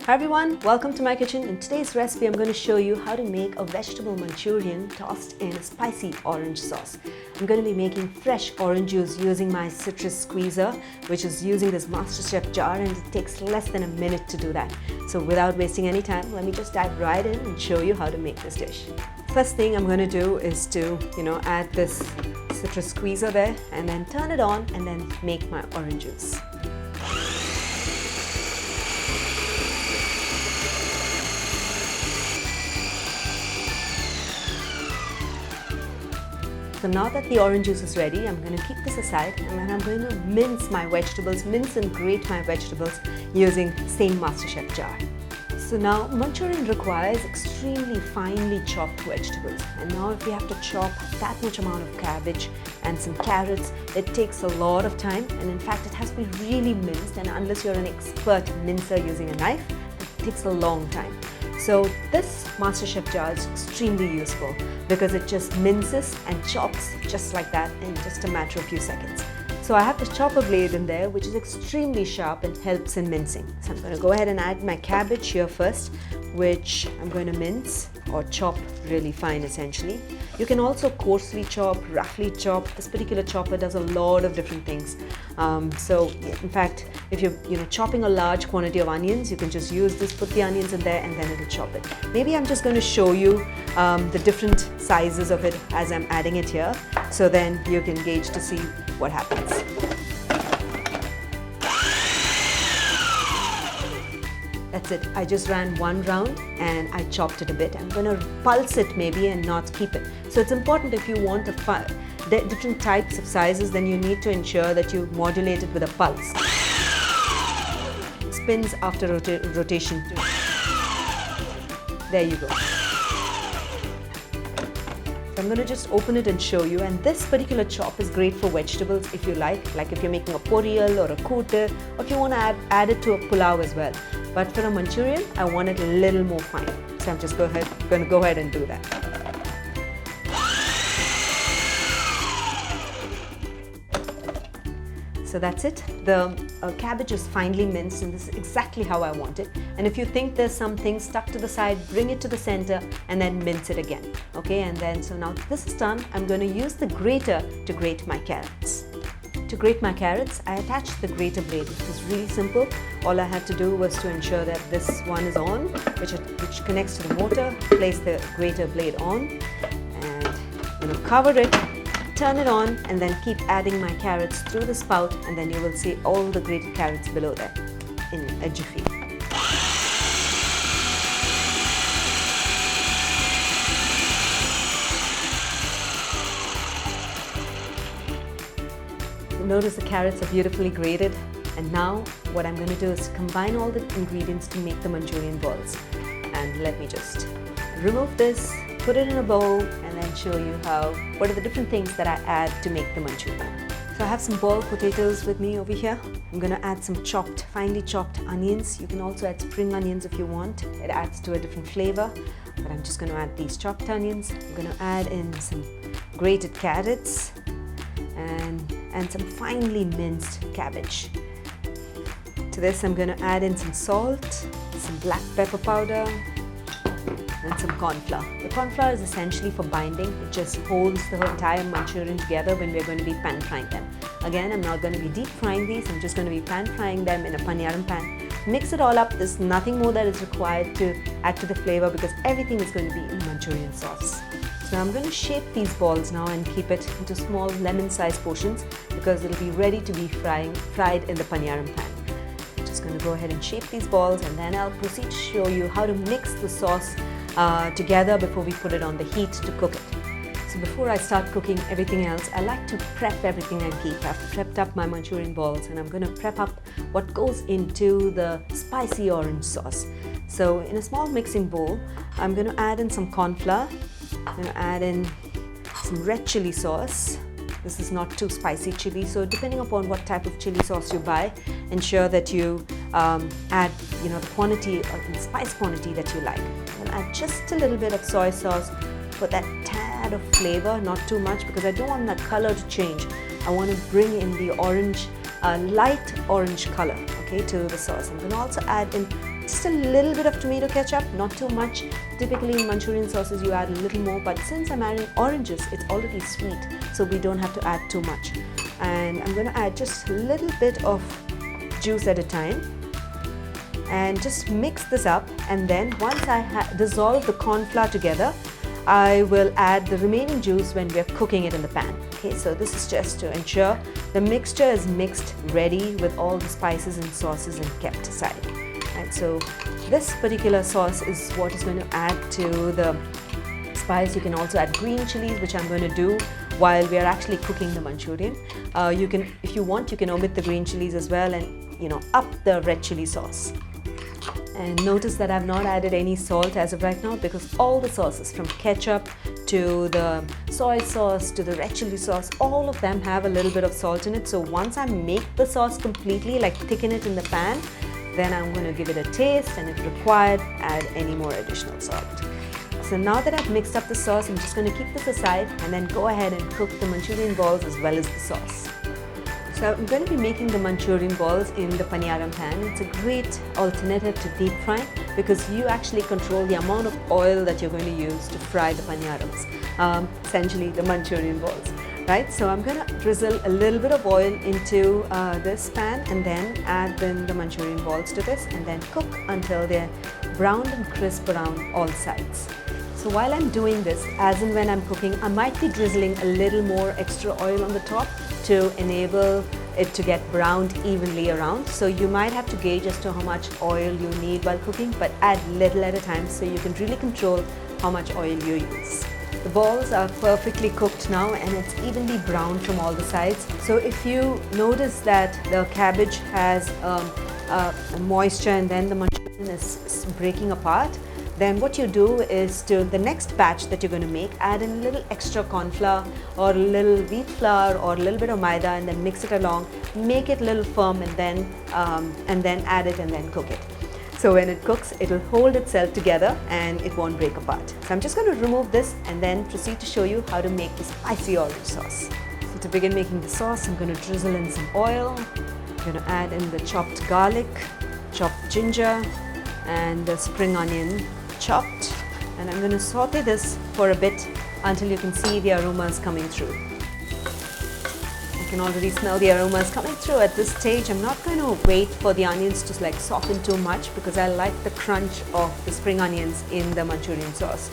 Hi everyone, welcome to my kitchen. In today's recipe, I'm going to show you how to make a vegetable Manchurian tossed in a spicy orange sauce. I'm going to be making fresh orange juice using my citrus squeezer, which is using this MasterChef jar, and it takes less than a minute to do that. So without wasting any time, let me just dive right in and show you how to make this dish. First thing I'm going to do is to, add this citrus squeezer there and then turn it on and then make my orange juice. So now that the orange juice is ready, I'm going to keep this aside and then I'm going to mince and grate my vegetables using the same MasterChef jar. So now Manchurian requires extremely finely chopped vegetables, and now if we have to chop that much amount of cabbage and some carrots, it takes a lot of time, and in fact it has to be really minced, and unless you're an expert mincer using a knife, it takes a long time. So this MasterChef jar is extremely useful because it just minces and chops just like that in just a matter of few seconds. So I have the chopper blade in there, which is extremely sharp and helps in mincing. So I'm going to go ahead and add my cabbage here first, which I'm going to mince or chop really fine essentially. You can also coarsely chop, roughly chop. This particular chopper does a lot of different things. So in fact, if you're chopping a large quantity of onions, you can just use this, put the onions in there and then it'll chop it. Maybe I'm just going to show you the different sizes of it as I'm adding it here, so then you can gauge to see what happens. That's it. I just ran one round and I chopped it a bit. I'm going to pulse it maybe and not keep it. So it's important, if you want different types of sizes, then you need to ensure that you modulate it with a pulse. Spins after rotation. There you go. I'm going to just open it and show you, and this particular chop is great for vegetables if you like if you're making a poriyal or a kootu, or if you want to add it to a pulao as well. But for a Manchurian, I want it a little more fine. So I'm just going to go ahead and do that. So that's it. The cabbage is finely minced, and this is exactly how I want it. And if you think there's something stuck to the side, bring it to the center and then mince it again. Okay, and then so now this is done, I'm going to use the grater to grate my carrots. To grate my carrots, I attached the grater blade. It was really simple. All I had to do was to ensure that this one is on, which connects to the motor. Place the grater blade on and cover it. Turn it on and then keep adding my carrots through the spout, and then you will see all the grated carrots below there in a jiffy. Notice the carrots are beautifully grated, and now what I'm going to do is combine all the ingredients to make the Manchurian balls. And let me just remove this, put it in a bowl, and then show you what are the different things that I add to make the Manchurian. So I have some boiled potatoes with me over here. I'm going to add some finely chopped onions. You can also add spring onions if you want. It adds to a different flavor, but I'm just going to add these chopped onions. I'm going to add in some grated carrots and some finely minced cabbage. To this I'm going to add in some salt, some black pepper powder, and some corn flour. The corn flour is essentially for binding. It just holds the entire Manchurian together when we're going to be pan frying them. Again, I'm not going to be deep frying these. I'm just going to be pan frying them in a paniyaram pan. Mix it all up. There's nothing more that is required to add to the flavor because everything is going to be in Manchurian sauce. So I'm going to shape these balls now and keep it into small lemon-sized portions because it'll be ready to be fried in the paniyaram pan. I'm just going to go ahead and shape these balls, and then I'll proceed to show you how to mix the sauce together before we put it on the heat to cook it. So before I start cooking everything else, I like to prep everything I keep. I've prepped up my Manchurian balls, and I'm going to prep up what goes into the spicy orange sauce. So in a small mixing bowl, I'm going to add in some corn flour. I'm going to add in some red chili sauce. This is not too spicy chili, so depending upon what type of chili sauce you buy, ensure that you add the quantity and spice quantity that you like. And add just a little bit of soy sauce for that tad of flavor, not too much because I don't want that color to change. I want to bring in the orange, light orange color, okay, to the sauce. I'm going to also add in just a little bit of tomato ketchup, not too much. Typically in Manchurian sauces you add a little more, but since I'm adding oranges, it's already sweet, so we don't have to add too much. And I'm going to add just a little bit of juice at a time and just mix this up. And then once I dissolve the corn flour together, I will add the remaining juice when we're cooking it in the pan. Okay, so this is just to ensure the mixture is mixed ready with all the spices and sauces and kept aside. And so this particular sauce is what is going to add to the spice. You can also add green chilies, which I'm going to do while we are actually cooking the Manchurian. You can, if you want, you can omit the green chilies as well and up the red chili sauce. And notice that I've not added any salt as of right now, because all the sauces from ketchup to the soy sauce to the red chili sauce, all of them have a little bit of salt in it. So once I make the sauce completely, like thicken it in the pan, then I'm going to give it a taste, and if required, add any more additional salt. So now that I've mixed up the sauce, I'm just going to keep this aside and then go ahead and cook the Manchurian balls as well as the sauce. So I'm going to be making the Manchurian balls in the paniyaram pan. It's a great alternative to deep frying because you actually control the amount of oil that you're going to use to fry the paniyarams, essentially the Manchurian balls, right? So I'm going to drizzle a little bit of oil into this pan and then add in the Manchurian balls to this and then cook until they're browned and crisp around all sides. So while I'm doing this, as and when I'm cooking, I might be drizzling a little more extra oil on the top to enable it to get browned evenly around. So you might have to gauge as to how much oil you need while cooking, but add little at a time so you can really control how much oil you use. The balls are perfectly cooked now and it's evenly browned from all the sides. So if you notice that the cabbage has moisture and then the Manchurian is breaking apart, then what you do is to the next batch that you're going to make, add in a little extra corn flour or a little wheat flour or a little bit of maida and then mix it along, make it a little firm and then add it and then cook it. So when it cooks, it will hold itself together and it won't break apart. So I'm just going to remove this and then proceed to show you how to make the spicy orange sauce. So to begin making the sauce, I'm going to drizzle in some oil. I'm going to add in the chopped garlic, chopped ginger and the spring onion chopped, and I'm going to saute this for a bit until you can see the aromas coming through. You can already smell the aromas coming through at this stage. I'm not going to wait for the onions to like soften too much because I like the crunch of the spring onions in the Manchurian sauce.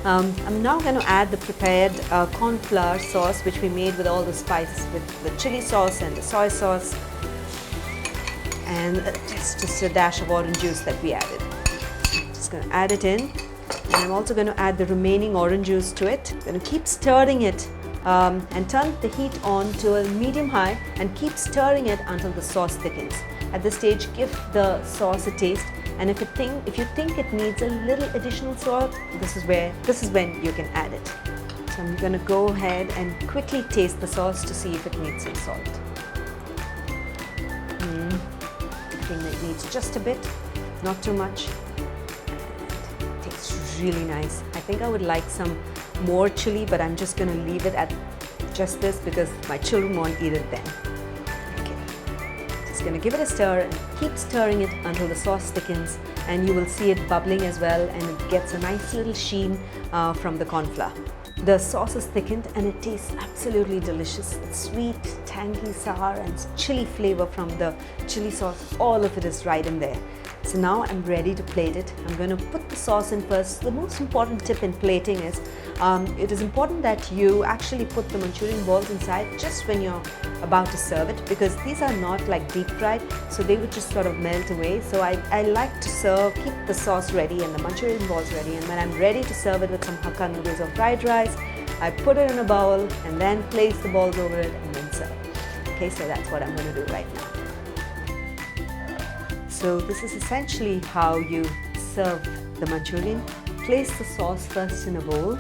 I'm now going to add the prepared corn flour sauce which we made with all the spices, with the chili sauce and the soy sauce, and just a dash of orange juice that we added. Just going to add it in, and I'm also going to add the remaining orange juice to it. I'm going to keep stirring it and turn the heat on to a medium high and keep stirring it until the sauce thickens. At this stage, give the sauce a taste, and if you think it needs a little additional salt, this is when you can add it. So I'm going to go ahead and quickly taste the sauce to see if it needs some salt. I think it needs just a bit, not too much. Really nice. I think I would like some more chili, but I'm just going to leave it at just this because my children won't eat it then. Okay, just going to give it a stir and keep stirring it until the sauce thickens, and you will see it bubbling as well, and it gets a nice little sheen from the corn flour. The sauce is thickened and it tastes absolutely delicious. It's sweet, tangy, sour and chili flavor from the chili sauce. All of it is right in there. So now I'm ready to plate it. I'm going to put the sauce in first. The most important tip in plating is it is important that you actually put the Manchurian balls inside just when you're about to serve it, because these are not like deep fried, so they would just sort of melt away. So I like to keep the sauce ready and the Manchurian balls ready, and when I'm ready to serve it with some Hakka noodles or fried rice, I put it in a bowl and then place the balls over it and then serve. Okay, so that's what I'm going to do right now. So this is essentially how you serve the Manchurian. Place the sauce first in a bowl,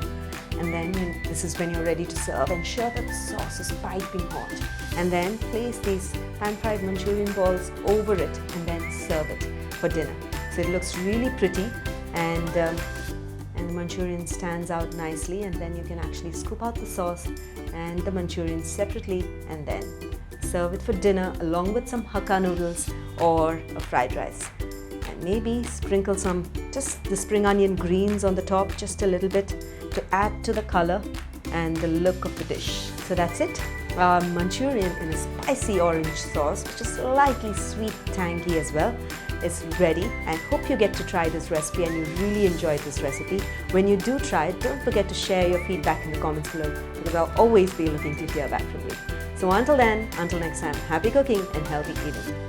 and then this is when you're ready to serve. Ensure that the sauce is piping hot, and then place these pan-fried Manchurian balls over it and then serve it for dinner. So it looks really pretty, and the Manchurian stands out nicely, and then you can actually scoop out the sauce and the Manchurian separately and then serve it for dinner along with some Hakka noodles or a fried rice. and maybe sprinkle some, just the spring onion greens on the top, just a little bit to add to the color and the look of the dish. So that's it. Manchurian in a spicy orange sauce, which is slightly sweet, tangy as well, is ready. I hope you get to try this recipe and you really enjoyed this recipe. When you do try it, don't forget to share your feedback in the comments below, because I'll always be looking to hear back from you. So until then, until next time, happy cooking and healthy eating.